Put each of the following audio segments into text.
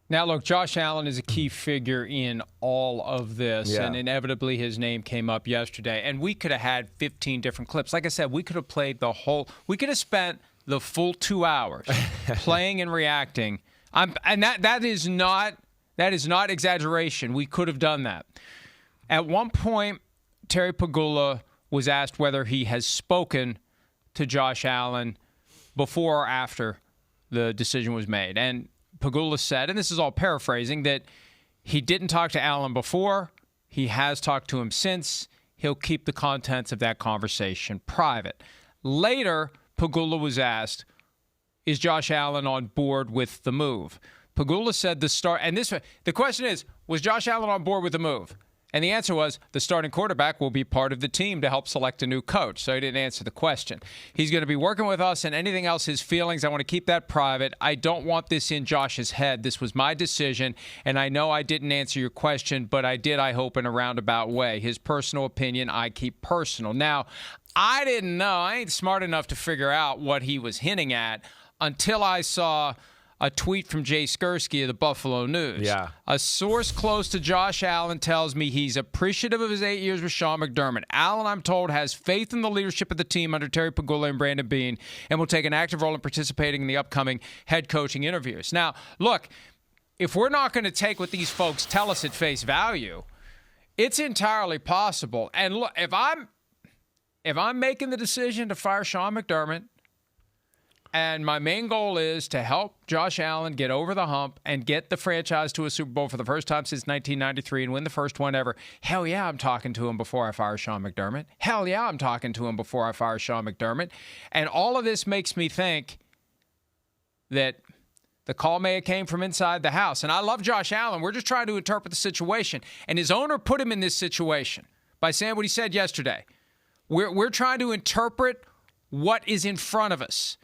Now, look, Josh Allen is a key figure in all of this, and inevitably his name came up yesterday. And we could have had 15 different clips. Like I said, we could have played we could have spent the full 2 hours playing and reacting. And that is not exaggeration. We could have done that. At one point, Terry Pegula was asked whether he has spoken to Josh Allen before or after the decision was made. And Pegula said, and this is all paraphrasing, that he didn't talk to Allen before. He has talked to him since. He'll keep the contents of that conversation private. Later, Pegula was asked, is Josh Allen on board with the move? Pegula said the question is, was Josh Allen on board with the move? And the answer was, the starting quarterback will be part of the team to help select a new coach. So he didn't answer the question. He's going to be working with us, and anything else, his feelings, I want to keep that private. I don't want this in Josh's head. This was my decision, and I know I didn't answer your question, but I did, I hope, in a roundabout way. His personal opinion, I keep personal. Now, I didn't know. I ain't smart enough to figure out what he was hinting at until I saw a tweet from Jay Skursky of the Buffalo News. Yeah. A source close to Josh Allen tells me he's appreciative of his 8 years with Sean McDermott. Allen, I'm told, has faith in the leadership of the team under Terry Pegula and Brandon Beane and will take an active role in participating in the upcoming head coaching interviews. Now, look, if we're not going to take what these folks tell us at face value, it's entirely possible. And look, if I'm making the decision to fire Sean McDermott, and my main goal is to help Josh Allen get over the hump and get the franchise to a Super Bowl for the first time since 1993 and win the first one ever. Hell yeah, I'm talking to him before I fire Sean McDermott. Hell yeah, I'm talking to him before I fire Sean McDermott. And all of this makes me think that the call may have came from inside the house. And I love Josh Allen. We're just trying to interpret the situation. And his owner put him in this situation by saying what he said yesterday. We're trying to interpret what is in front of us.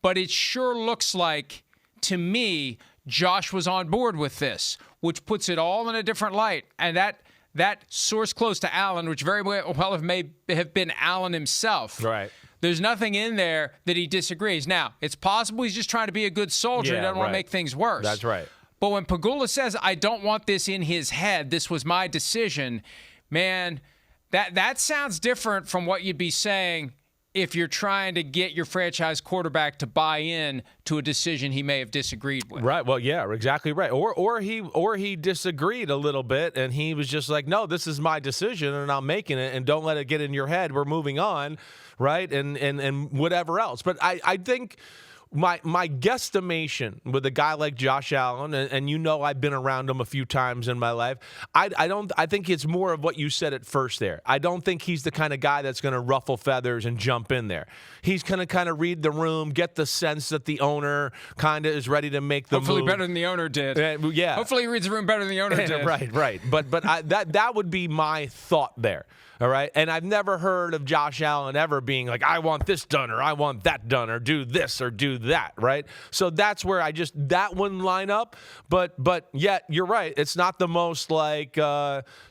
But it sure looks like, to me, Josh was on board with this, which puts it all in a different light. And that source close to Allen, which very well may have been Allen himself. Right. There's nothing in there that he disagrees. Now, it's possible he's just trying to be a good soldier. He doesn't want to make things worse. That's right. But when Pegula says, I don't want this in his head, this was my decision, man, that sounds different from what you'd be saying if you're trying to get your franchise quarterback to buy in to a decision he may have disagreed with. Right. Well, yeah, exactly right. Or he disagreed a little bit, and he was just like, no, this is my decision, and I'm making it, and don't let it get in your head. We're moving on, right? And whatever else. But I think my guesstimation with a guy like Josh Allen, and you know I've been around him a few times in my life, I think it's more of what you said at first there. I don't think he's the kind of guy that's going to ruffle feathers and jump in there. He's going to kind of read the room, get the sense that the owner kind of is ready to make the Hopefully move. better than the owner did. Yeah. Hopefully he reads the room better than the owner did. Right. But that would be my thought there. All right. And I've never heard of Josh Allen ever being like, I want this done, or I want that done, or do this or do that. Right. So that's where that wouldn't line up. But yet you're right. It's not the most like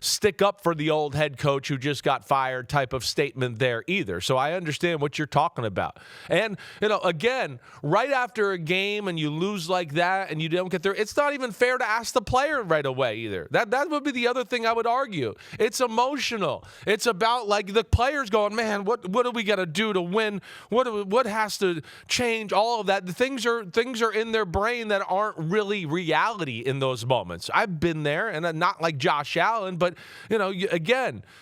stick up for the old head coach who just got fired type of statement there either. So I understand what you're talking about. And, again, right after a game and you lose like that and you don't get there, it's not even fair to ask the player right away either. That would be the other thing I would argue. It's emotional. It's about like the players going, man, what do we got to do to win? What has to change? All of that. The things are in their brain that aren't really reality in those moments. I've been there, and I'm not like Josh Allen, but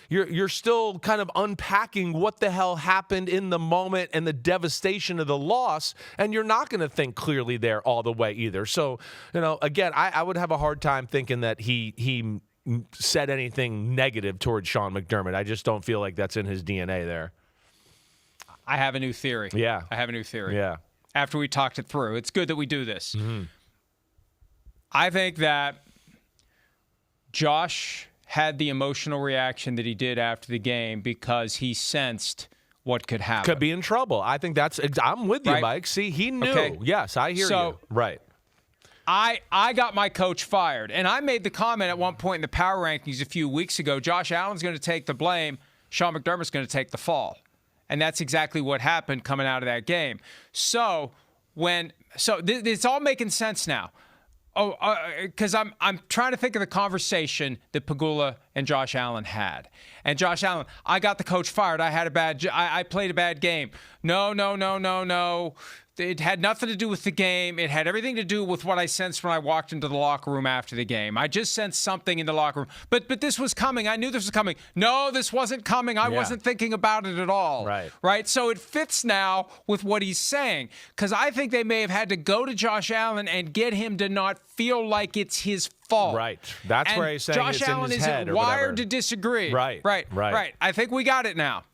you're still kind of unpacking what the hell happened in the moment and the devastation of the loss, and you're not going to think clearly there all the way either. So, again, I would have a hard time thinking that he said anything negative towards Sean McDermott. I just don't feel like that's in his DNA there. I have a new theory. Yeah. I have a new theory. Yeah. After we talked it through. It's good that we do this. Mm-hmm. I think that Josh had the emotional reaction that he did after the game because he sensed what could happen. Could be in trouble. I think I'm with you, right? Mike. See, he knew. Okay. Yes, I hear you. Right. I got my coach fired, and I made the comment at one point in the power rankings a few weeks ago, Josh Allen's going to take the blame, Sean McDermott's going to take the fall. And that's exactly what happened coming out of that game. So it's all making sense now. Because I'm trying to think of the conversation that Pegula and Josh Allen had. And Josh Allen, I got the coach fired. I played a bad game. No. It had nothing to do with the game. It had everything to do with what I sensed when I walked into the locker room after the game. I just sensed something in the locker room. But this was coming. I knew this was coming. No, this wasn't coming. I wasn't thinking about it at all. Right? So it fits now with what he's saying. Because I think they may have had to go to Josh Allen and get him to not feel like it's his fault. Right. That's where he's saying Josh it's Allen in his head isn't or whatever. wired to disagree. Right. I think we got it now.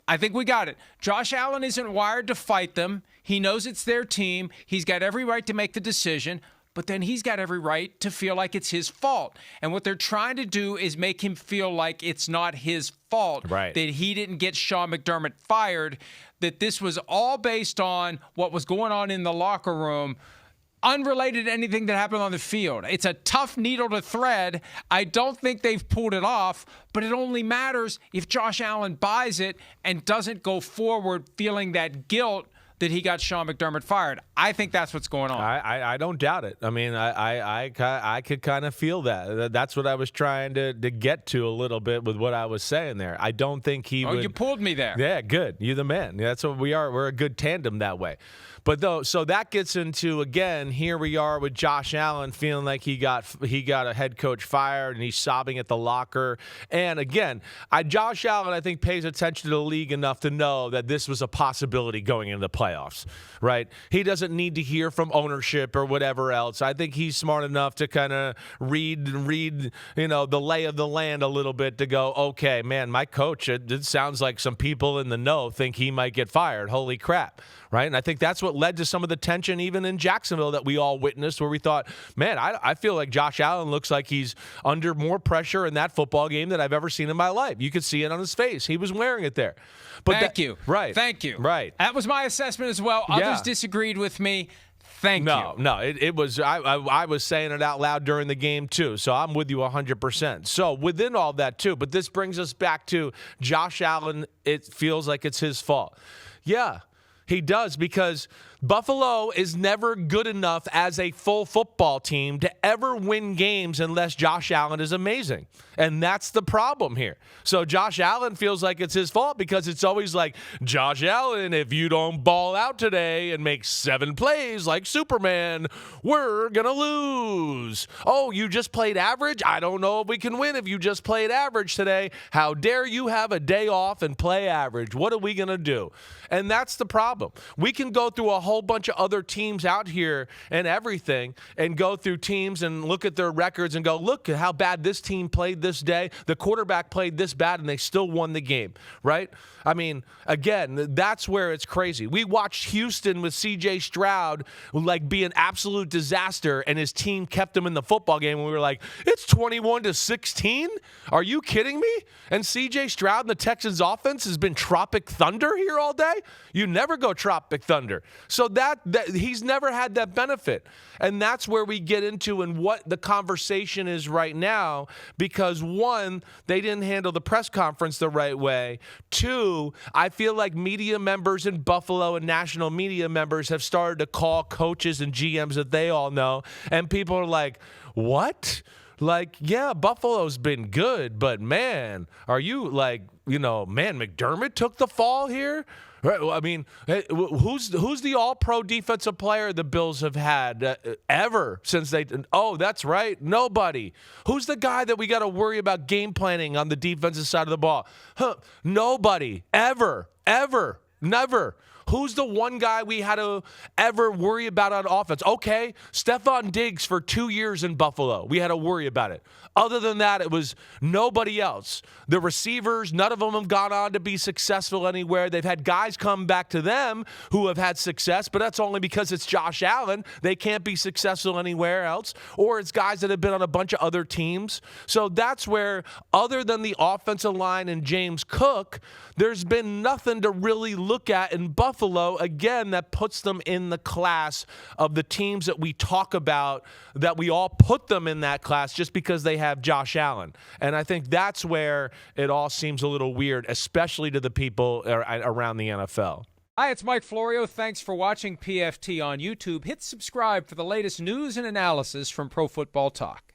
Josh Allen isn't wired to fight them. He knows it's their team. He's got every right to make the decision, but then he's got every right to feel like it's his fault. And what they're trying to do is make him feel like it's not his fault that he didn't get Sean McDermott fired, that this was all based on what was going on in the locker room, unrelated to anything that happened on the field. It's a tough needle to thread. I don't think they've pulled it off, but it only matters if Josh Allen buys it and doesn't go forward feeling that guilt that he got Sean McDermott fired. I think that's what's going on. I don't doubt it. I mean, I could kind of feel that. That's what I was trying to get to a little bit with what I was saying there. I don't think he would. Oh, you pulled me there. Yeah, good. You're the man. That's what we are. We're a good tandem that way. But so that gets into, again, here we are with Josh Allen feeling like he got a head coach fired and he's sobbing at the locker. And again, Josh Allen, I think, pays attention to the league enough to know that this was a possibility going into the playoffs, right? He doesn't need to hear from ownership or whatever else. I think he's smart enough to kind of read, the lay of the land a little bit to go, okay, man, my coach, it sounds like some people in the know think he might get fired. Holy crap. Right. And I think that's what led to some of the tension even in Jacksonville that we all witnessed, where we thought, man, I feel like Josh Allen looks like he's under more pressure in that football game than I've ever seen in my life. You could see it on his face. He was wearing it there. But Thank you. Right. Thank you. Right. That was my assessment as well. Others disagreed with me. Thank you. No, it was. I was saying it out loud during the game too, so I'm with you 100%. So within all that too, but this brings us back to Josh Allen. It feels like it's his fault. Yeah. He does, because Buffalo is never good enough as a full football team to ever win games unless Josh Allen is amazing. And that's the problem here. So Josh Allen feels like it's his fault because it's always like, Josh Allen, if you don't ball out today and make 7 plays like Superman, we're going to lose. Oh, you just played average? I don't know if we can win if you just played average today. How dare you have a day off and play average? What are we going to do? And that's the problem. We can go through a whole bunch of other teams out here and everything and go through teams and look at their records and go, look at how bad this team played this day. The quarterback played this bad and they still won the game, right? I mean, again, that's where it's crazy. We watched Houston with C.J. Stroud like be an absolute disaster, and his team kept him in the football game. And we were like, it's 21-16? Are you kidding me? And C.J. Stroud and the Texans offense has been Tropic Thunder here all day? You never go Tropic Thunder. So that he's never had that benefit. And that's where we get into and what the conversation is right now, because one, they didn't handle the press conference the right way. Two, I feel like media members in Buffalo and national media members have started to call coaches and GMs that they all know, and people are like, what? Like, yeah, Buffalo's been good, but man, are you like, man, McDermott took the fall here? Right. Well, I mean, who's the all-pro defensive player the Bills have had ever since they – oh, that's right, nobody. Who's the guy that we got to worry about game planning on the defensive side of the ball? Nobody, ever, never. Who's the one guy we had to ever worry about on offense? Okay, Stephon Diggs for 2 years in Buffalo. We had to worry about it. Other than that, it was nobody else. The receivers, none of them have gone on to be successful anywhere. They've had guys come back to them who have had success, but that's only because it's Josh Allen. They can't be successful anywhere else. Or it's guys that have been on a bunch of other teams. So that's where, other than the offensive line and James Cook, there's been nothing to really look at in Buffalo, again, that puts them in the class of the teams that we talk about, that we all put them in that class just because they have Josh Allen. And I think that's where it all seems a little weird, especially to the people around the NFL. Hi, it's Mike Florio. Thanks for watching PFT on YouTube. Hit subscribe for the latest news and analysis from Pro Football Talk.